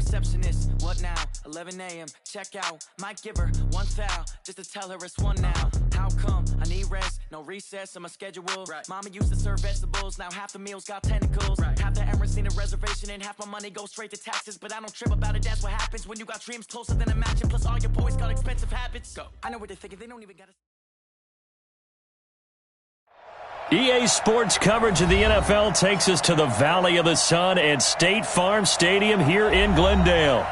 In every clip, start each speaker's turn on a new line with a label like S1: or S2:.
S1: receptionist. What now? 11 a.m. Check out. Might give her one foul just to tell her it's one now. How come? I need rest. No recess in my schedule. Right. Mama used to serve vegetables. Now half the meals got tentacles. Right. Half the Emirates need a reservation and half my money goes straight to taxes. But I don't trip about it. That's what happens when you got dreams closer than a mansion. Plus all your boys got expensive habits. Go. I know what they're thinking. They don't even got to.
S2: EA Sports coverage of the NFL takes us to the Valley of the Sun at State Farm Stadium here in Glendale.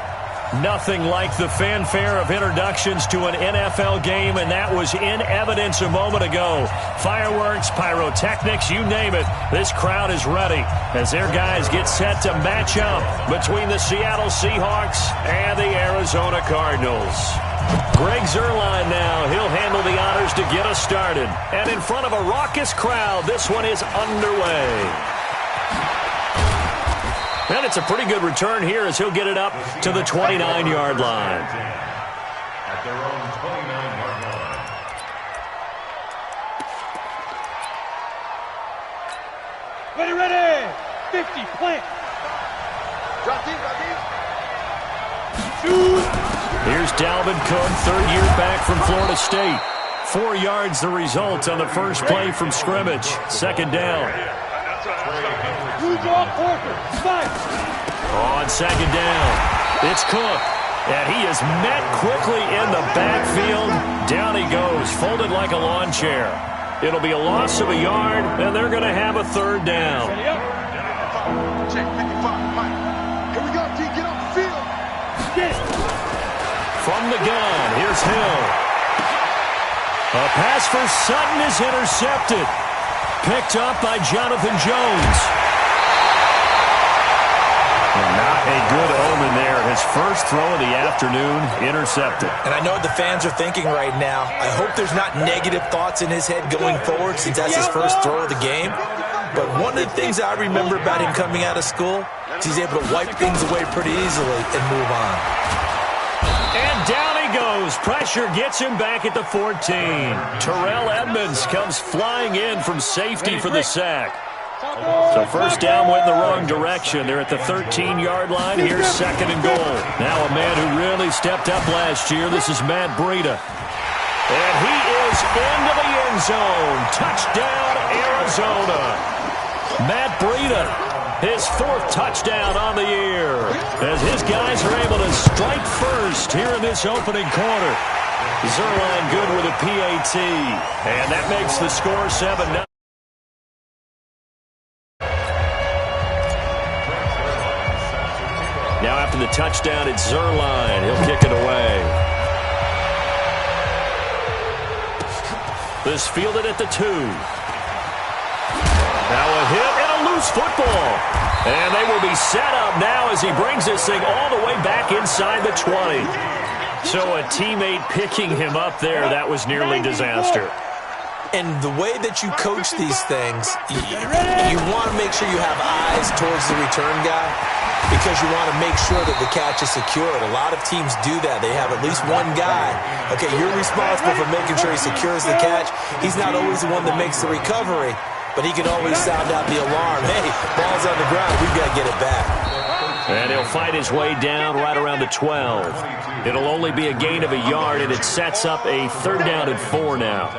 S2: Nothing like the fanfare of introductions to an NFL game, and that was in evidence a moment ago. Fireworks, pyrotechnics, you name it. This crowd is ready as their guys get set to match up between the Seattle Seahawks and the Arizona Cardinals. Greg Zuerlein now. He'll handle the honors to get us started. And in front of a raucous crowd, this one is underway. And it's a pretty good return here as he'll get it up to the 29-yard line.
S3: At their own 29-yard line.
S4: Ready, 50, plant.
S5: Drop deep, drop deep.
S4: Shoot.
S2: Here's Dalvin Cook, third year back from Florida State. 4 yards the result on the first play from scrimmage. Second down. On second down, it's Cook. And he is met quickly in the backfield. Down he goes, folded like a lawn chair. It'll be a loss of a yard, and they're going to have a third down.
S5: Check 55, Mike. Here we go, T. Get off the field.
S4: Get it.
S2: From the gun, here's Hill. A pass for Sutton is intercepted. Picked up by Jonathan Jones. And not a good omen there. His first throw of the afternoon, intercepted.
S6: And I know what the fans are thinking right now. I hope there's not negative thoughts in his head going forward since that's his first throw of the game. But one of the things I remember about him coming out of school is he's able to wipe things away pretty easily and move on.
S2: And down he goes. Pressure gets him back at the 14. Terrell Edmonds comes flying in from safety for the sack. So first down went in the wrong direction. They're at the 13-yard line. Here's second and goal. Now a man who really stepped up last year. This is Matt Breida. And he is into the end zone. Touchdown, Arizona. Matt Breida, his fourth touchdown on the year, as his guys are able to strike first here in this opening quarter. Zuerlein good with a PAT, and that makes the score 7-0. Now after the touchdown, it's Zuerlein. He'll kick it away. This fielded at the 2. Now a hit and a loose football. And they will be set up now as he brings this thing all the way back inside the 20. So a teammate picking him up there, that was nearly disaster.
S6: And the way that you coach these things, you want to make sure you have eyes towards the return guy because you want to make sure that the catch is secured. A lot of teams do that. They have at least one guy. Okay, you're responsible for making sure he secures the catch. He's not always the one that makes the recovery, but he can always sound out the alarm. Hey, ball's on the ground. We've got to get it back.
S2: And he'll fight his way down right around the 12. It'll only be a gain of a yard, and it sets up a third down and 4 now.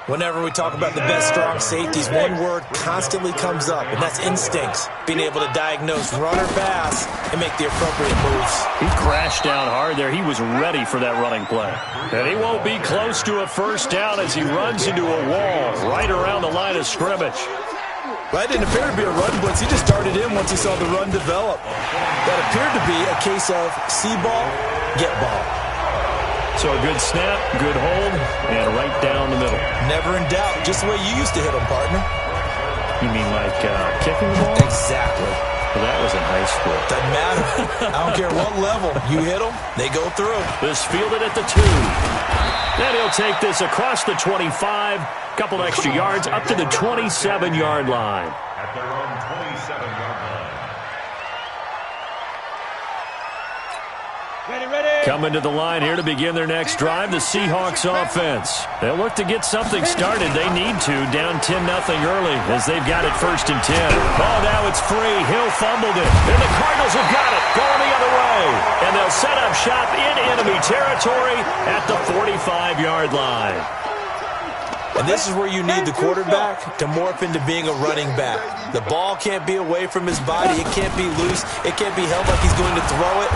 S6: Whenever we talk about the best strong safeties, one word constantly comes up, and that's instincts. Being able to diagnose run or pass and make the appropriate moves.
S2: He crashed down hard there. He was ready for that running play. And he won't be close to a first down as he runs into a wall right around the line of scrimmage.
S7: That didn't appear to be a run blitz. He just darted in once he saw the run develop. That appeared to be a case of see ball, get ball.
S2: So a good snap, good hold, and right down the middle.
S6: Never in doubt. Just the way you used to hit them, partner.
S2: You mean like kicking the ball?
S6: Exactly.
S2: Well, that was in high school.
S6: Doesn't matter. I don't care what level. You hit them, they go through.
S2: This fielded at the 2. Then he'll take this across the 25. Couple extra yards up to the 27-yard line.
S3: At their own 27-yard line.
S2: Coming to the line here to begin their next drive, the Seahawks offense. They'll look to get something started. They need to, down 10-0 early as they've got it 1st and 10. Oh, now it's free. Hill fumbled it. And the Cardinals have got it, going the other way. And they'll set up shop in enemy territory at the 45-yard line.
S6: And this is where you need the quarterback to morph into being a running back. The ball can't be away from his body. It can't be loose. It can't be held like he's going to throw it.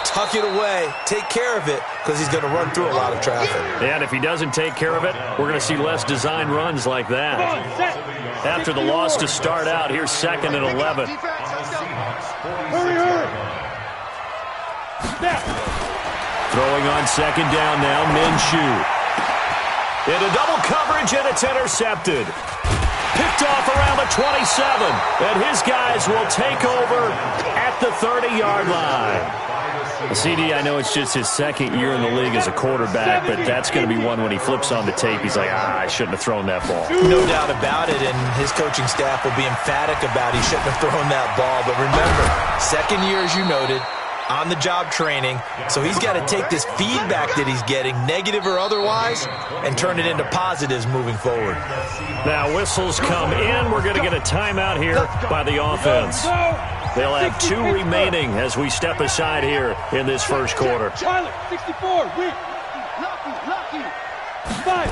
S6: Tuck it away. Take care of it because he's going to run through a lot of traffic.
S2: And if he doesn't take care of it, we're going to see less design runs like that. After the loss to start out, here's 2nd and 11.
S4: Hurry.
S2: Throwing on 2nd down now, Minshew. Into double coverage, and it's intercepted. Picked off around the 27, and his guys will take over at the 30-yard line. CD, I know it's just his 2nd year in the league as a quarterback, but that's going to be one when he flips on the tape. He's like, I shouldn't have thrown that ball.
S6: No doubt about it, and his coaching staff will be emphatic about he shouldn't have thrown that ball. But remember, 2nd year, as you noted, on-the-job training, so he's got to take this feedback that he's getting, negative or otherwise, and turn it into positives moving forward.
S2: Now whistles come in. We're going to get a timeout here by the offense. They'll have 2 remaining as we step aside here in this first quarter.
S4: Charlie, 64, win. Lucky. 5.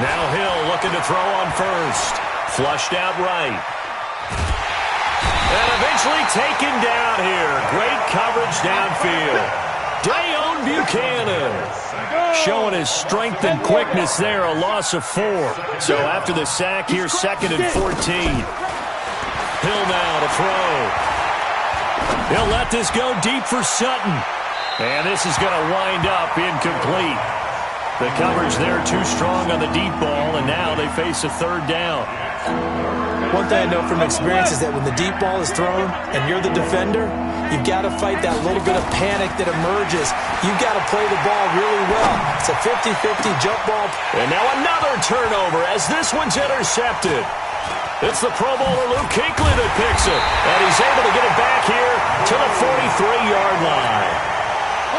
S2: Now Hill looking to throw on first. Flushed out right. And eventually taken down here. Great coverage downfield. Dayon Buchanan showing his strength and quickness there, a loss of 4. So after the sack, here's 2nd and 14. Hill now to throw. He'll let this go deep for Sutton. And this is going to wind up incomplete. The coverage there too strong on the deep ball, and now they face a 3rd down.
S6: One thing I know from experience is that when the deep ball is thrown and you're the defender, you've got to fight that little bit of panic that emerges. You've got to play the ball really well. It's a 50-50 jump ball.
S2: And now another turnover as this one's intercepted. It's the Pro Bowler Luke Kuechly that picks it. And he's able to get it back here to the 43-yard line.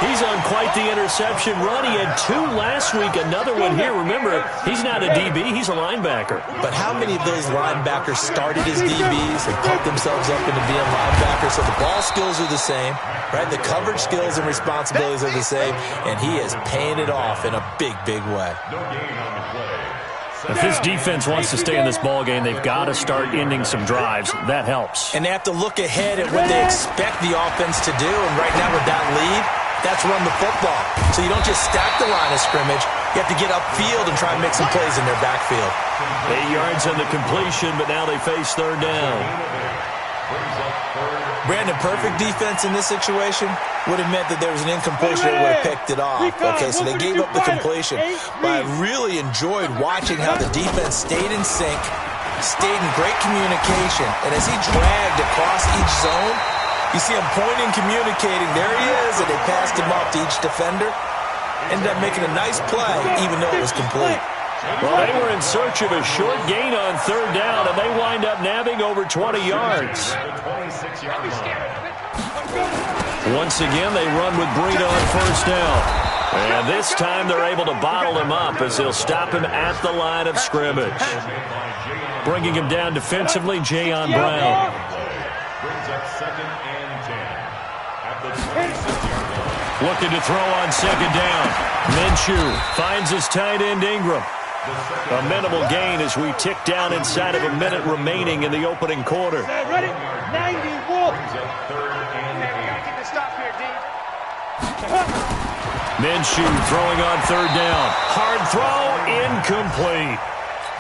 S2: He's on quite the interception run. He had 2 last week, another one here. Remember, he's not a DB, he's a linebacker.
S6: But how many of those linebackers started as DBs and pumped themselves up into being linebackers? So the ball skills are the same, right? The coverage skills and responsibilities are the same, and he is paying it off in a big, big way.
S2: If this defense wants to stay in this ball game, they've got to start ending some drives. That helps.
S6: And they have to look ahead at what they expect the offense to do. And right now with that lead, that's run the football. So you don't just stack the line of scrimmage. You have to get upfield and try and make some plays in their backfield.
S2: 8 yards on the completion, but now they face 3rd down.
S6: Brandon, perfect defense in this situation would have meant that there was an incompletion that would have picked it off. Okay, so they gave up the completion. But I really enjoyed watching how the defense stayed in sync, stayed in great communication. And as he dragged across each zone, you see him pointing, communicating. There he is, and they passed him off to each defender. Ended up making a nice play, even though it was complete.
S2: Well, they were in search of a short gain on 3rd down, and they wind up nabbing over 20 yards. Once again, they run with Breida on 1st down. And this time they're able to bottle him up as they'll stop him at the line of scrimmage. Bringing him down defensively, Jayon Brown. Looking to throw on 2nd down. Minshew finds his tight end Ingram. A minimal gain as we tick down inside of a minute remaining in the opening quarter.
S4: Ready? 91.
S2: Minshew throwing on 3rd down. Hard throw, incomplete.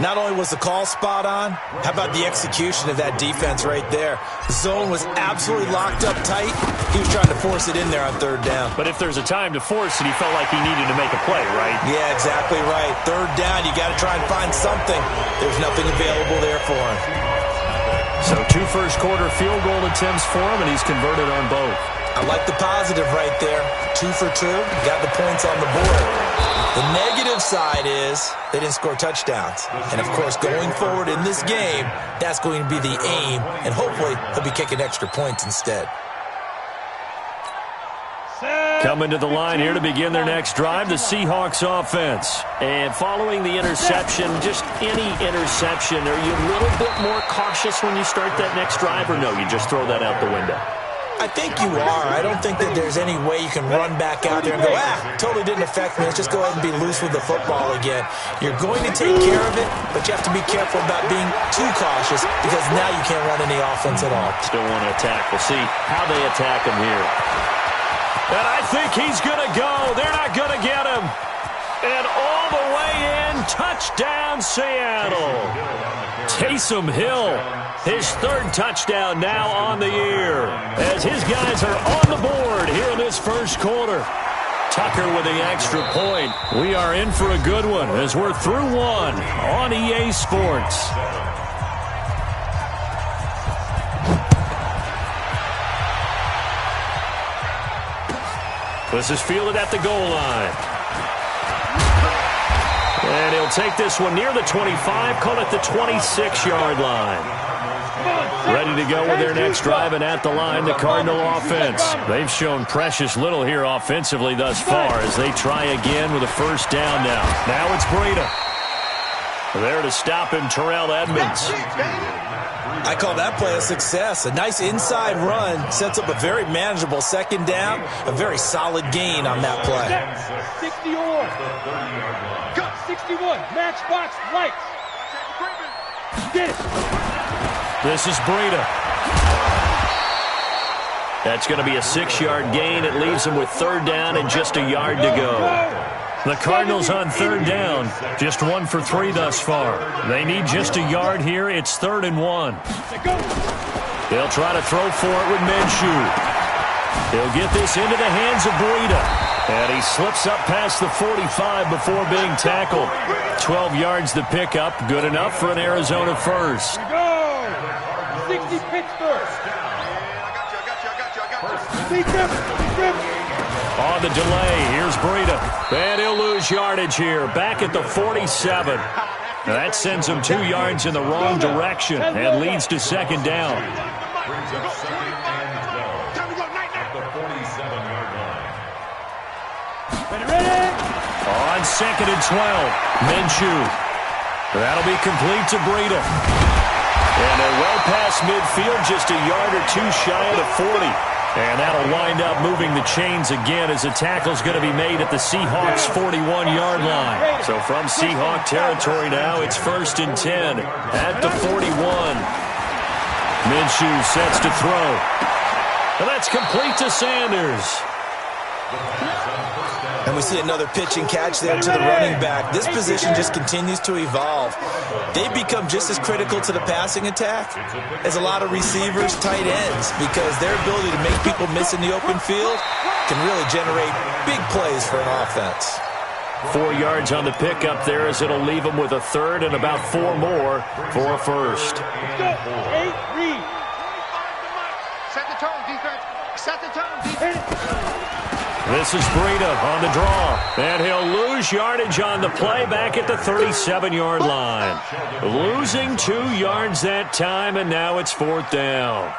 S6: Not only was the call spot on, how about the execution of that defense right there? The zone was absolutely locked up tight. He was trying to force it in there on 3rd down.
S2: But if there's a time to force it, he felt like he needed to make a play, right?
S6: Yeah, exactly right. 3rd down, you got to try and find something. There's nothing available there for him.
S2: So 2 first-quarter field goal attempts for him, and he's converted on both.
S6: I like the positive right there. 2 for 2, got the points on the board. The negative side is they didn't score touchdowns. And, of course, going forward in this game, that's going to be the aim, and hopefully he'll be kicking extra points instead.
S2: Coming to the line here to begin their next drive, the Seahawks offense.
S8: And following the interception, just any interception, are you a little bit more cautious when you start that next drive, or no, you just throw that out the window?
S6: I think you are. I don't think that there's any way you can run back out there and go, totally didn't affect me. Let's just go ahead and be loose with the football again. You're going to take care of it, but you have to be careful about being too cautious because now you can't run any offense at all.
S2: Still want to attack. We'll see how they attack him here. And I think he's going to go. They're not going to get him. And all the way in, touchdown Seattle. Taysom Hill, his third touchdown now on the year, as his guys are on the board here in this first quarter. Tucker with the extra point. We are in for a good one as we're through one on EA Sports. This is fielded at the goal line. And he'll take this one near the 25, call it the 26-yard line. Ready to go with their next drive, and at the line, the Cardinal offense. They've shown precious little here offensively thus far as they try again with a first down now. Now it's Breida. There to stop him, Terrell Edmonds.
S6: I call that play a success. A nice inside run sets up a very manageable second down, a very solid gain on that play.
S4: 60 or 61, matchbox right. Get it.
S2: This is Breida. That's going to be a 6-yard gain. It leaves him with third down and just a yard to go. The Cardinals on third down, just 1 for 3 thus far. They need just a yard here. It's 3rd and 1. They'll try to throw for it with Minshew. He'll get this into the hands of Breida. And he slips up past the 45 before being tackled. 12 yards the pickup. Good enough for an Arizona first.
S4: Here we go. 60 Pittsburgh.
S2: On the delay, here's Breida. And he'll lose yardage here. Back at the 47. Now that sends him 2 yards in the wrong direction and leads to second down. On 2nd and 12, Minshew. That'll be complete to Breida. And they're well past midfield, just a yard or 2 shy of the 40. And that'll wind up moving the chains again as the tackle's going to be made at the Seahawks' 41-yard line. So from Seahawk territory now, it's 1st and 10 at the 41. Minshew sets to throw. And that's complete to Sanders.
S6: And we see another pitch and catch there to the running back. This position just continues to evolve. They've become just as critical to the passing attack as a lot of receivers, tight ends, because their ability to make people miss in the open field can really generate big plays for an offense.
S2: 4 yards on the pickup there as it'll leave them with a third and about 4 more for a first.
S4: Let's go. 8, read.
S5: Set the tone, defense. Set the tone, defense.
S2: This is Breida on the draw. And he'll lose yardage on the play back at the 37-yard line. Losing 2 yards that time, and now it's 4th down.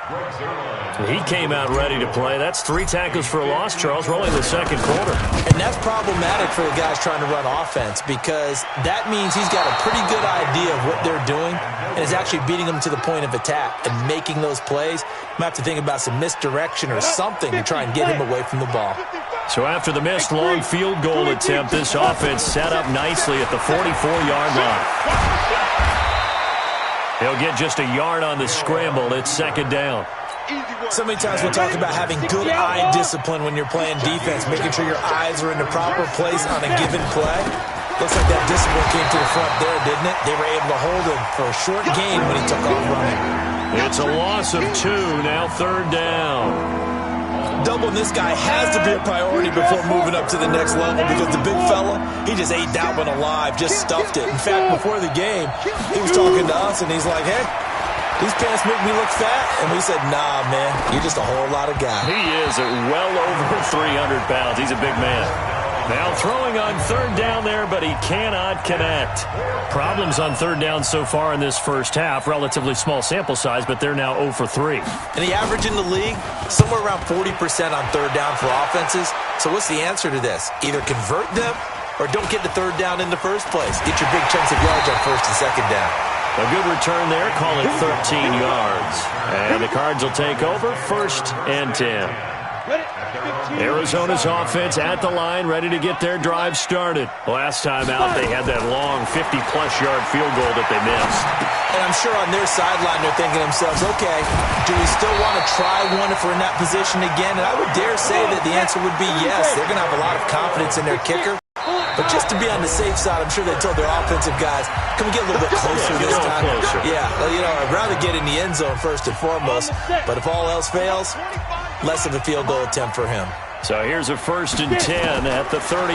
S2: He came out ready to play. That's 3 tackles for a loss, Charles, rolling the second quarter.
S6: And that's problematic for the guys trying to run offense because that means he's got a pretty good idea of what they're doing and is actually beating them to the point of attack and making those plays. Might have to think about some misdirection or something to try and get him away from the ball.
S2: So after the missed long field goal attempt, this offense set up nicely at the 44-yard line. He'll get just a yard on the scramble. It's second down.
S6: So many times we talk about having good eye discipline when you're playing defense, making sure your eyes are in the proper place on a given play. Looks like that discipline came to the front there, didn't it? They were able to hold him for a short gain when he took off running.
S2: It's a loss of 2, now 3rd down.
S6: Doubling this guy has to be a priority before moving up to the next level because the big fella, he just ate that one alive, just stuffed it. In fact, before the game, he was talking to us, and he's like, hey, these pants make me look fat. And we said, nah, man, you're just a whole lot of guy.
S2: He is at well over 300 pounds. He's a big man. Now throwing on third down there, but he cannot connect. Problems on third down so far in this first half. Relatively small sample size, but they're now 0 for 3.
S6: And the average in the league, somewhere around 40% on third down for offenses. So what's the answer to this? Either convert them or don't get the third down in the first place. Get your big chunks of yards on first and second down.
S2: A good return there, call it 13 yards. And the Cards will take over, 1st and 10. Arizona's offense at the line, ready to get their drive started. Last time out, they had that long 50-plus yard field goal that they missed.
S6: And I'm sure on their sideline they're thinking to themselves, okay, do we still want to try one if we're in that position again? And I would dare say that the answer would be yes. They're going to have a lot of confidence in their kicker. But just to be on the safe side, I'm sure they told their offensive guys, can we get a little bit closer this time?
S2: Closer.
S6: Yeah, I'd rather get in the end zone first and foremost. But if all else fails, less of a field goal attempt for him.
S2: So here's a 1st and 10 at the 38.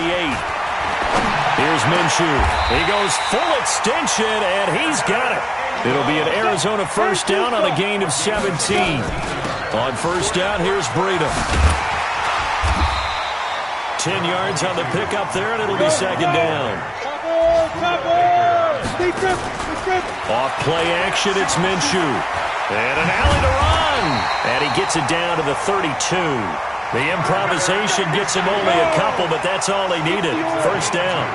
S2: Here's Minshew. He goes full extension, and he's got it. It'll be an Arizona first down on a gain of 17. On first down, here's Breida. 10 yards on the pickup there, and it'll be second down. Off play action, it's Minshew. And an alley to run. And he gets it down to the 32. The improvisation gets him only a couple, but that's all he needed. First down.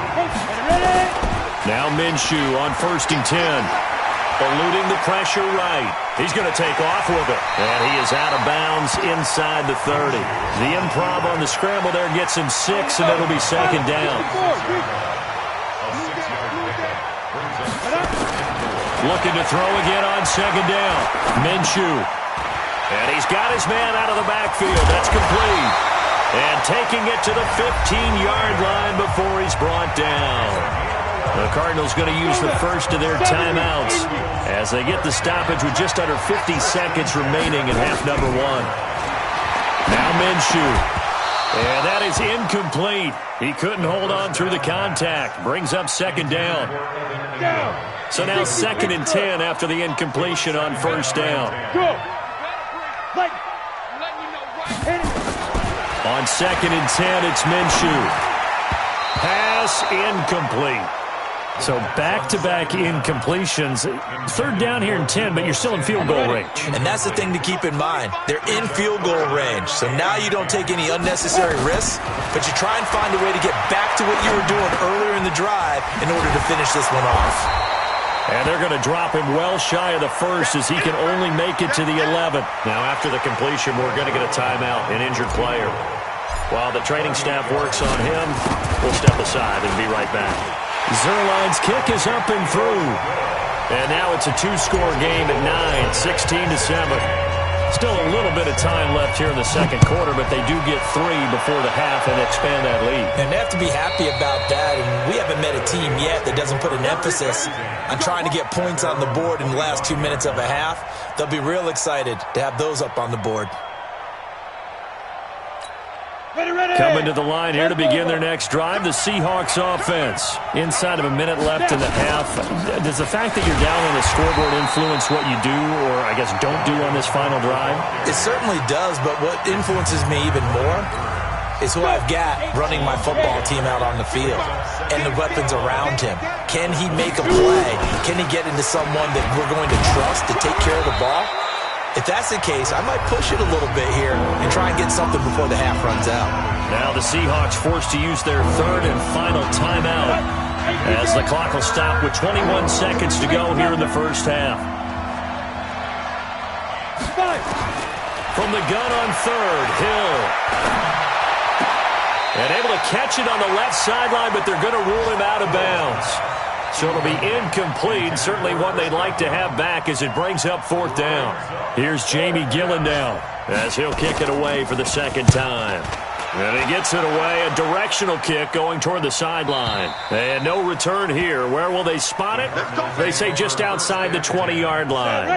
S2: Now Minshew on 1st and 10. Eluding the pressure right. He's going to take off with it. And he is out of bounds inside the 30. The improv on the scramble there gets him 6, and it'll be second down. Looking to throw again on second down. Minshew. And he's got his man out of the backfield. That's complete. And taking it to the 15-yard line before he's brought down. The Cardinals going to use the first of their timeouts as they get the stoppage with just under 50 seconds remaining in half number 1. Now Minshew. And that is incomplete. He couldn't hold on through the contact. Brings up second down. So now 2nd and 10 after the incompletion on first down. On 2nd and 10, it's Minshew. Pass incomplete. So back-to-back incompletions. Third down here in 10, but you're still in field goal range.
S6: And that's the thing to keep in mind. They're in field goal range. So now you don't take any unnecessary risks, but you try and find a way to get back to what you were doing earlier in the drive in order to finish this one off.
S2: And they're going to drop him well shy of the first as he can only make it to the 11th. Now after the completion, we're going to get a timeout, an injured player. While the training staff works on him, we'll step aside and be right back. Zerline's kick is up and through. And now it's a 2-score game at 9, 16-7. Still a little bit of time left here in the second quarter, but they do get 3 before the half and expand that lead.
S6: And they have to be happy about that. And we haven't met a team yet that doesn't put an emphasis on trying to get points on the board in the last 2 minutes of a half. They'll be real excited to have those up on the board.
S2: Coming to the line here to begin their next drive, the Seahawks offense. Inside of a minute left in the half. Does the fact that you're down on the scoreboard influence what you do, or I guess don't do on this final drive?
S6: It certainly does, but what influences me even more is who I've got running my football team out on the field and the weapons around him. Can he make a play? Can he get into someone that we're going to trust to take care of the ball? If that's the case, I might push it a little bit here and try and get something before the half runs out.
S2: Now the Seahawks forced to use their third and final timeout as the clock will stop with 21 seconds to go here in the first half. From the gun on third, Hill. And able to catch it on the left sideline, but they're going to rule him out of bounds. So it'll be incomplete, certainly one they'd like to have back as it brings up fourth down. Here's Jamie Gillen now as he'll kick it away for the second time. And he gets it away, a directional kick going toward the sideline. And no return here. Where will they spot it? They say just outside the 20-yard line.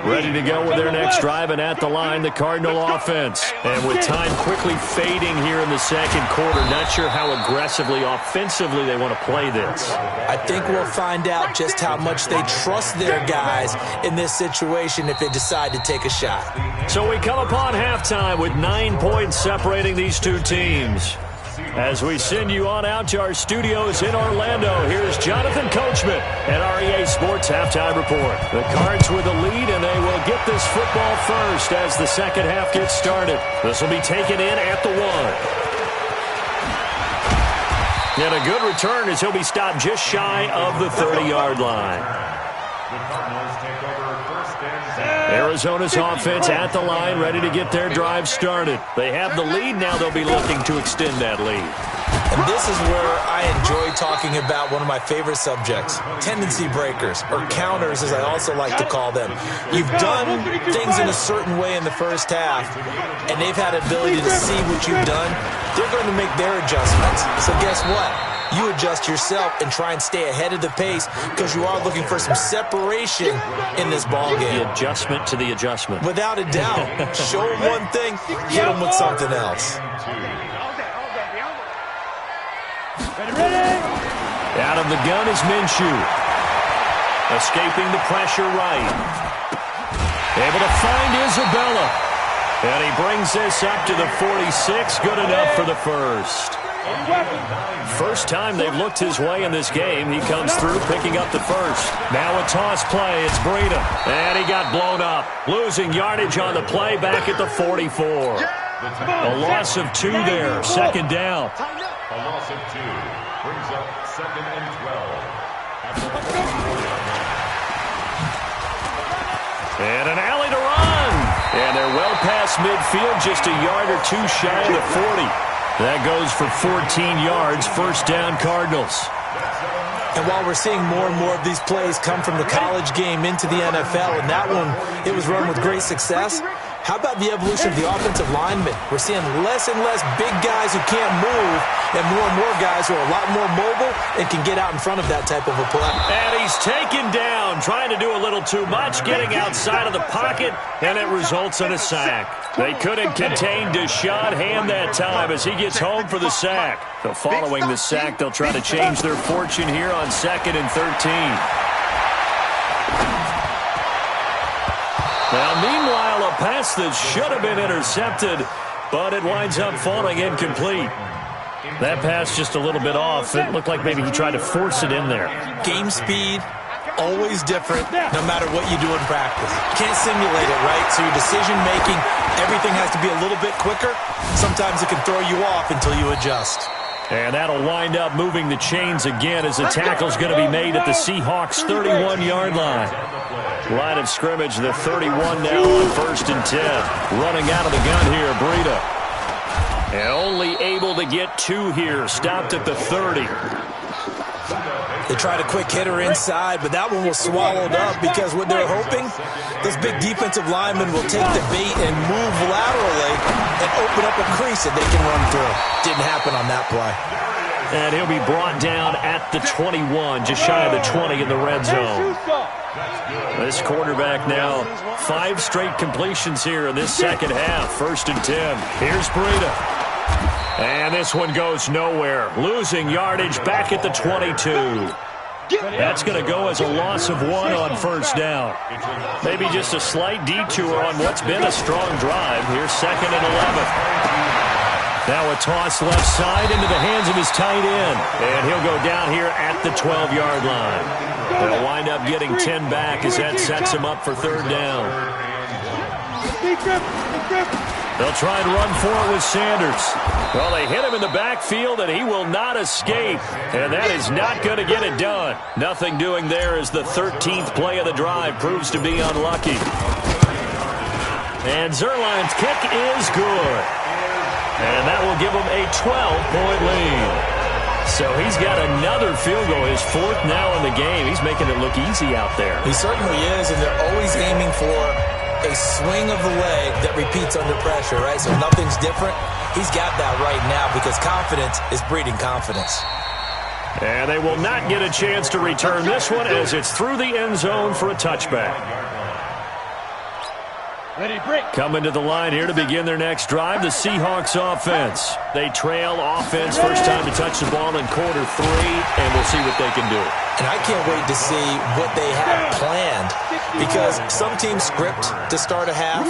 S2: Ready to go with their next drive, and at the line, the Cardinal offense. And with time quickly fading here in the second quarter, not sure how aggressively, offensively they want to play this.
S6: I think we'll find out just how much they trust their guys in this situation if they decide to take a shot.
S2: So we come upon halftime with 9 points separating these two teams. As we send you on out to our studios in Orlando, here's Jonathan Coachman at REA Sports Halftime Report. The Cards with the lead, and they will get this football first as the second half gets started. This will be taken in at the 1. And a good return as he'll be stopped just shy of the 30-yard line. Arizona's offense at the line, ready to get their drive started. They have the lead. Now they'll be looking to extend that lead.
S6: And this is where I enjoy talking about one of my favorite subjects, tendency breakers, or counters as I also like to call them. You've done things in a certain way in the first half, and they've had the ability to see what you've done. They're going to make their adjustments. So guess what? You adjust yourself and try and stay ahead of the pace because you are looking for some separation in this ball game.
S2: The adjustment to the adjustment.
S6: Without a doubt. Show them one thing, hit them with something else.
S2: Out of the gun is Minshew. Escaping the pressure right. Able to find Isabella. And he brings this up to the 46. Good enough for the first. First time they've looked his way in this game. He comes through picking up the first. Now a toss play. It's Breida. And he got blown up. Losing yardage on the play back at the 44. A loss of 2 there. Second down.
S3: A loss of 2 brings up 2nd and 12.
S2: And an alley to run. And they're well past midfield, just a yard or 2 shy of the 40. That goes for 14 yards. First down, Cardinals.
S6: And while we're seeing more and more of these plays come from the college game into the NFL, and that one, it was run with great success, how about the evolution of the offensive linemen? We're seeing less and less big guys who can't move and more guys who are a lot more mobile and can get out in front of that type of a play.
S2: And he's taken down, trying to do a little too much, getting outside of the pocket, and it results in a sack. They couldn't contain Deshaun Hand that time as he gets home for the sack. So following the sack, they'll try to change their fortune here on 2nd and 13. Now, meanwhile, a pass that should have been intercepted, but it winds up falling incomplete. That pass just a little bit off. It looked like maybe he tried to force it in there.
S6: Game speed, always different, no matter what you do in practice. Can't simulate it, right? So your decision-making, everything has to be a little bit quicker. Sometimes it can throw you off until you adjust.
S2: And that'll wind up moving the chains again as the tackle's going to be made at the Seahawks' 31-yard line. Line of scrimmage, the 31 now on 1st and 10. Running out of the gun here, Breida. And only able to get 2 here. Stopped at the 30.
S6: They tried a quick hitter inside, but that one was swallowed up because what they're hoping, those big defensive linemen will take the bait and move laterally and open up a crease that they can run through. Didn't happen on that play.
S2: And he'll be brought down at the 21, just shy of the 20 in the red zone. This quarterback now, 5 straight completions here in this second half. 1st and 10. Here's Breida. And this one goes nowhere. Losing yardage back at the 22. That's going to go as a loss of 1 on 1st down. Maybe just a slight detour on what's been a strong drive. Here's 2nd and 11. Now a toss left side into the hands of his tight end. And he'll go down here at the 12-yard line. They'll wind up getting 10 back as that sets him up for 3rd down. They'll try and run for it with Sanders. Well, they hit him in the backfield, and he will not escape. And that is not going to get it done. Nothing doing there as the 13th play of the drive proves to be unlucky. And Zerline's kick is good. And that will give him a 12-point lead. So he's got another field goal, his 4th now in the game. He's making it look easy out there.
S6: He certainly is, and they're always aiming for a swing of the leg that repeats under pressure, right? So nothing's different. He's got that right now because confidence is breeding confidence.
S2: And they will not get a chance to return this one as it's through the end zone for a touchback. Coming to the line here to begin their next drive, the Seahawks offense. They trail offense, first time to touch the ball in quarter 3, and we'll see what they can do.
S6: And I can't wait to see what they have planned, because some teams script to start a half.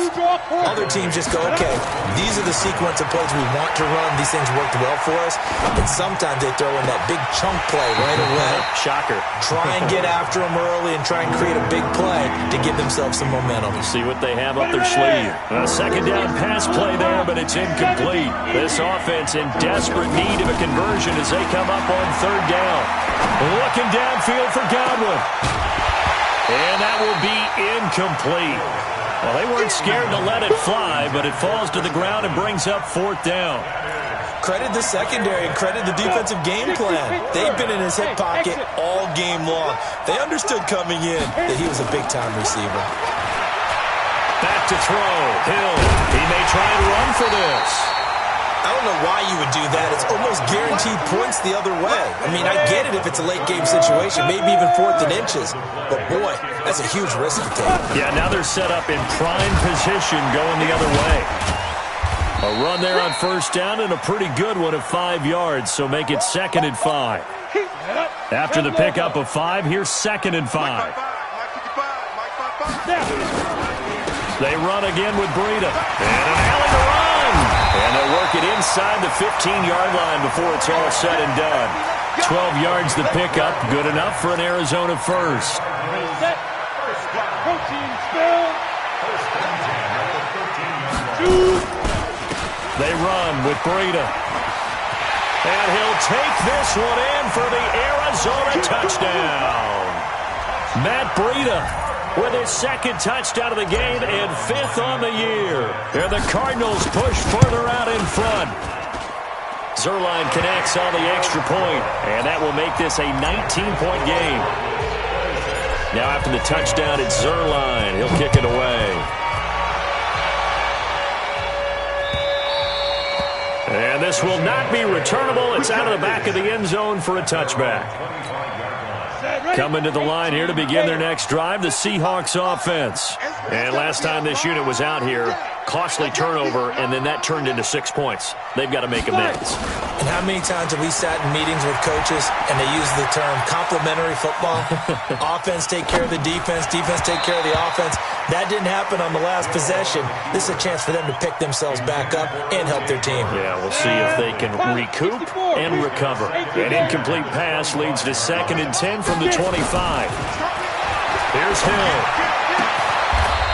S6: Other teams just go, okay, these are the sequence of plays we want to run. These things worked well for us. And sometimes they throw in that big chunk play right away.
S8: Shocker.
S6: Try and get after them early and try and create a big play to give themselves some momentum.
S8: See what they have up their sleeve.
S2: A second down pass play there, but it's incomplete. This offense in desperate need of a conversion as they come up on third down. Looking downfield for Godwin. And that will be incomplete. Well, they weren't scared to let it fly, but it falls to the ground and brings up fourth down.
S6: Credit the secondary and credit the defensive game plan. They've been in his hip pocket all game long. They understood coming in that he was a big-time receiver.
S2: Back to throw. Hill. He may try and run for this.
S6: I don't know why you would do that. It's almost guaranteed points the other way. I mean, I get it if it's a late-game situation, maybe even 4th and inches. But, boy, that's a huge risk to take.
S2: Yeah, now they're set up in prime position going the other way. A run there on first down and a pretty good one of 5 yards, so make it 2nd and 5. After the pickup of 5, here's 2nd and 5. They run again with Breida. And an alley to run. And they'll work it inside the 15-yard line before it's all said and done. 12 yards the pickup, good enough for an Arizona first.
S4: Protein spill.
S2: They run with Breida. And he'll take this one in for the Arizona touchdown. Matt Breida with his 2nd touchdown of the game and 5th on the year. And the Cardinals push further out in front. Zuerlein connects on the extra point, and that will make this a 19-point game. Now after the touchdown, it's Zuerlein. He'll kick it away. And this will not be returnable. It's out of the back of the end zone for a touchback. Coming to the line here to begin their next drive, the Seahawks offense. And last time this unit was out here, costly turnover, and then that turned into 6 points. They've got to make amends.
S6: And how many times have we sat in meetings with coaches and they use the term complementary football? Offense take care of the defense, defense take care of the offense. That didn't happen on the last possession. This is a chance for them to pick themselves back up and help their team.
S2: Yeah, we'll see if they can recoup and recover. An incomplete pass leads to 2nd and 10 from the 25. Here's Hill.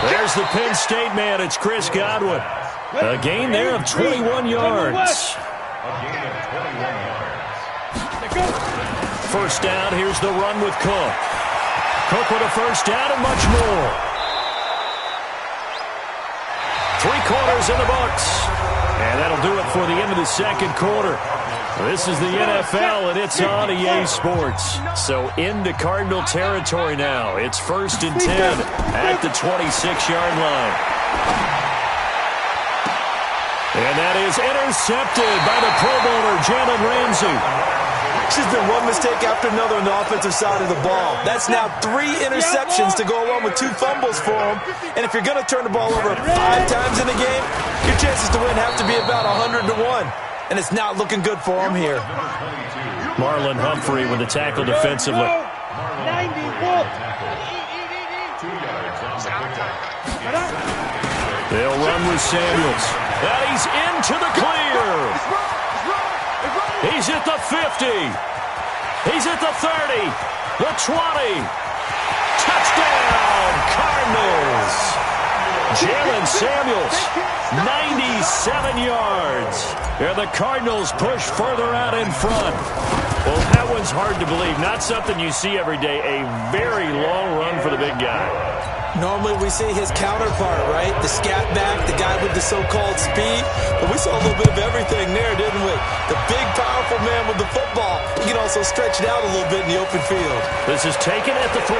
S2: There's the Penn State man. It's Chris Godwin. A gain there of 21 yards. First down, here's the run with Cook. Cook with a first down and much more. 3 quarters in the books. And that'll do it for the end of the 2nd quarter. This is the NFL, and it's on EA Sports. So into Cardinal territory now. It's 1st and 10 at the 26-yard line. And that is intercepted by the Pro Bowler, Jalen Ramsey.
S6: There's been one mistake after another on the offensive side of the ball. That's now 3 interceptions to go along with 2 fumbles for him. And if you're going to turn the ball over 5 times in the game, your chances to win have to be about 100 to 1. And it's not looking good for him here.
S2: Marlon Humphrey with the tackle defensively.
S4: 91.
S2: They'll run with Samuels. And he's into the clear. He's at the 50. He's at the 30. The 20. Touchdown, Cardinals. Jalen Samuels, 97 yards. And the Cardinals push further out in front. Well, that one's hard to believe. Not something you see every day. A very long run for the big guy.
S6: Normally we see his counterpart, right? The scat back, the guy with the so-called speed. But we saw a little bit of everything there, didn't we? The big, powerful man with the football. He can also stretch it out a little bit in the open field.
S2: This is taken at the 3.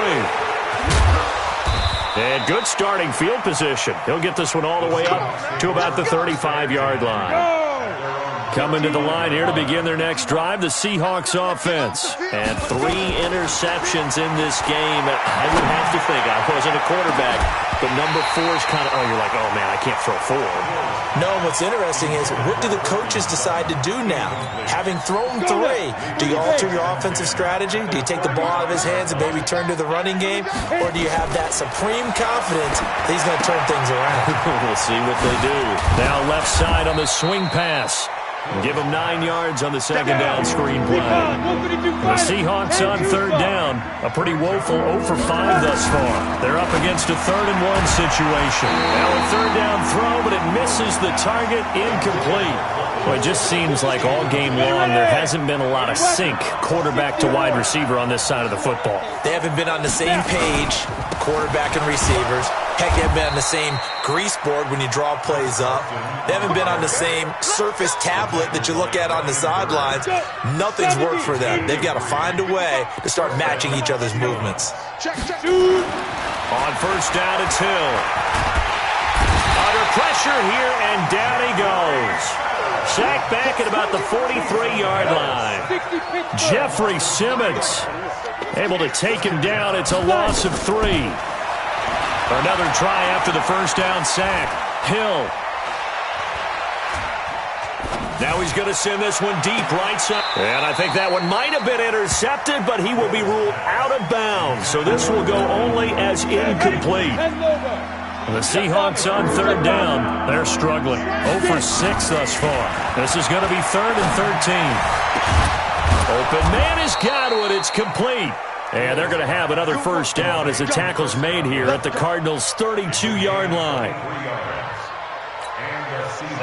S2: And good starting field position. He'll get this one all the way up to about the 35-yard line. Coming to the line here to begin their next drive, the Seahawks offense.
S8: And 3 interceptions in this game. I would have to think, I wasn't a quarterback, but number 4 is kind of, you're like, oh, man, I can't throw 4.
S6: No, what's interesting is, what do the coaches decide to do now? Having thrown 3, do you alter your offensive strategy? Do you take the ball out of his hands and maybe turn to the running game? Or do you have that supreme confidence that he's going to turn things around?
S2: We'll see what they do. Now left side on the swing pass. Give him 9 yards on the second down screen play. The Seahawks on third down. A pretty woeful 0 for 5 thus far. They're up against a 3rd and 1 situation. Now a third down throw, but it misses the target, incomplete. Well, it just seems like all game long there hasn't been a lot of sync quarterback to wide receiver on this side of the football.
S6: They haven't been on the same page, quarterback and receivers. Heck, they haven't been on the same grease board when you draw plays up. They haven't been on the same Surface tablet that you look at on the sidelines. Nothing's worked for them. They've got to find a way to start matching each other's movements.
S2: On first down, it's Hill. Under pressure here, and down he goes. Sacked back at about the 43-yard line. Jeffrey Simmons able to take him down. It's a loss of 3. Another try after the first down sack. Hill. Now he's going to send this one deep right side. And I think that one might have been intercepted, but he will be ruled out of bounds. So this will go only as incomplete. The Seahawks on third down. They're struggling. 0 for 6 thus far. This is going to be 3rd and 13. Open man has got it. It's complete. And they're going to have another first down as the tackle's made here at the Cardinals' 32-yard line.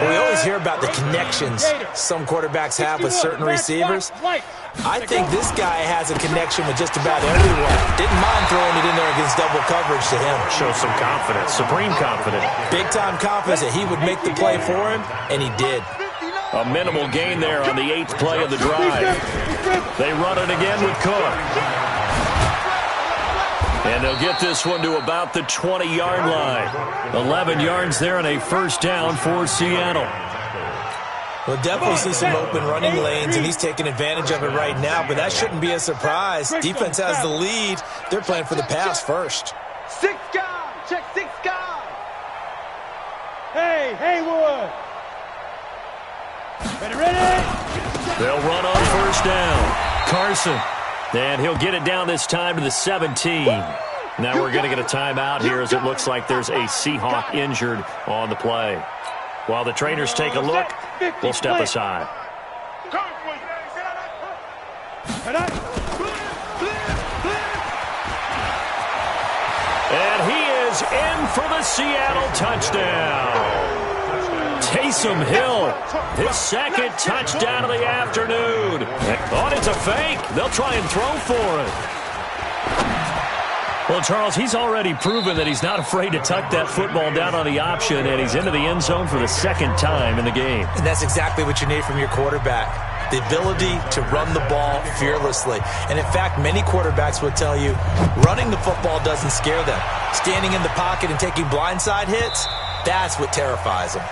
S6: Well, we always hear about the connections some quarterbacks have with certain receivers. I think this guy has a connection with just about everyone. Didn't mind throwing it in there against double coverage to him.
S2: Shows some confidence, supreme confidence.
S6: Big-time confidence that he would make the play for him, and he did.
S2: A minimal gain there on the 8th play of the drive. They run it again with Cook. And they'll get this one to about the 20-yard line. 11 yards there and a first down for Seattle.
S6: We'll definitely see some open running lanes, and he's taking advantage of it right now, but that shouldn't be a surprise. Defense has the lead. They're playing for the pass first.
S4: 6 guard. Check 6 guard. Hey, Haywood. Ready?
S2: They'll run on first down. Carson. And he'll get it down this time to the 17. Now we're going to get a timeout here as it looks like there's a Seahawk injured on the play. While the trainers take a look, we'll step aside. And he is in for the Seattle touchdown. Taysom Hill, his second touchdown of the afternoon. Oh, it's a fake. They'll try and throw for it. Well, Charles, he's already proven that he's not afraid to tuck that football down on the option, and he's into the end zone for the 2nd time in the game.
S6: And that's exactly what you need from your quarterback. The ability to run the ball fearlessly. And in fact, many quarterbacks will tell you running the football doesn't scare them. Standing in the pocket and taking blindside hits, that's what terrifies them.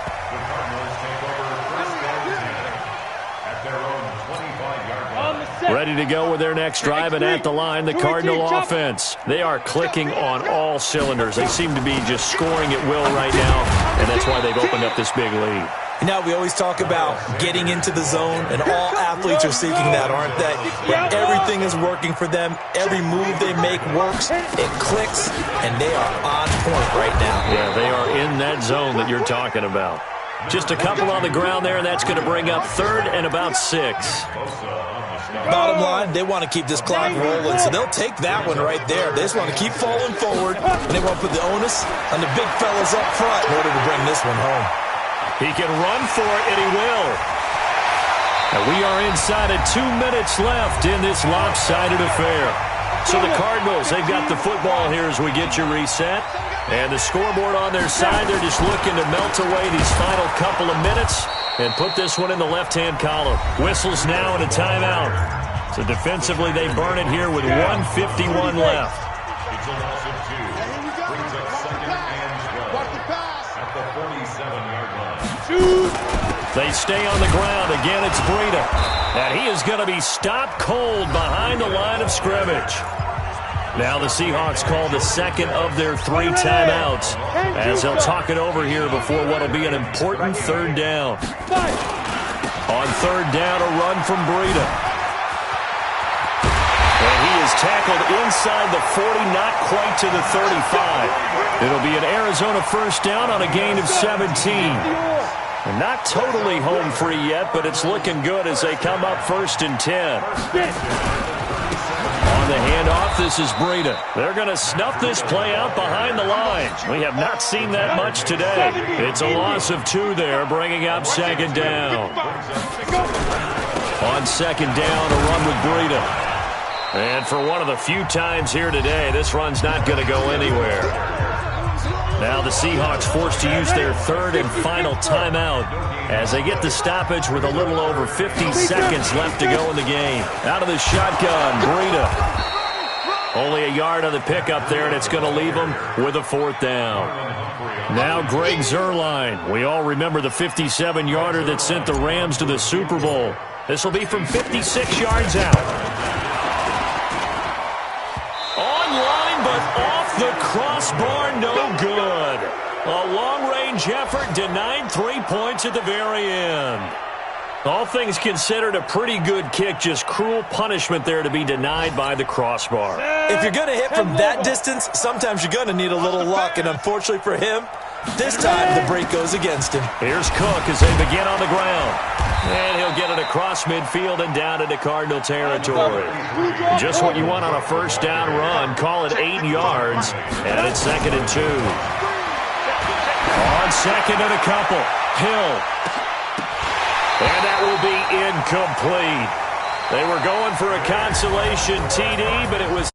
S2: Ready to go with their next drive, and at the line, the Cardinal offense. They are clicking on all cylinders. They seem to be just scoring at will right now, and that's why they've opened up this big lead.
S6: You know, we always talk about getting into the zone, and all athletes are seeking that, aren't they? Where everything is working for them, every move they make works, it clicks, and they are on point right now.
S2: Yeah, they are in that zone that you're talking about. Just a couple on the ground there, and that's going to bring up 3rd and about 6.
S6: Bottom line, they want to keep this clock rolling, so they'll take that one right there. They just want to keep falling forward, and they want to put the onus on the big fellas up front in order to bring this one home.
S2: He can run for it, and he will. And we are inside of 2 minutes left in this lopsided affair. So the Cardinals, they've got the football here as we get you reset. And the scoreboard on their side, they're just looking to melt away these final couple of minutes and put this one in the left-hand column. Whistles now and a timeout. So defensively, they burn it here with 1:51 left.
S3: It's a loss of 2. Brings up 2nd and 12 at the 47-yard line.
S2: They stay on the ground. Again, it's Breida. And he is going to be stopped cold behind the line of scrimmage. Now the Seahawks call the second of their 3 timeouts as they'll talk it over here before what will be an important third down. On third down, a run from Breida. And he is tackled inside the 40, not quite to the 35. It'll be an Arizona first down on a gain of 17. And not totally home free yet, but it's looking good as they come up 1st and 10. On the handoff, this is Breida. They're going to snuff this play out behind the line. We have not seen that much today. It's a loss of 2 there, bringing up second down. On second down, a run with Breida. And for one of the few times here today, this run's not going to go anywhere. Now the Seahawks forced to use their 3rd and final timeout as they get the stoppage with a little over 50 seconds left to go in the game. Out of the shotgun, Breida. Only a yard on the pickup there, and it's going to leave them with a 4th down. Now Greg Zuerlein. We all remember the 57-yarder that sent the Rams to the Super Bowl. This will be from 56 yards out. Online, but off the crossbar, no good. A long-range effort denied 3 points at the very end. All things considered, a pretty good kick, just cruel punishment there to be denied by the crossbar.
S7: If you're going to hit from that distance, sometimes you're going to need a little luck, and unfortunately for him, this time the break goes against him.
S2: Here's Cook as they begin on the ground. And he'll get it across midfield and down into Cardinal territory. Just what you want on a first down run. Call it 8 yards, and it's 2nd and 2. On second and a couple, Hill. And that will be incomplete. They were going for a consolation TD, but it was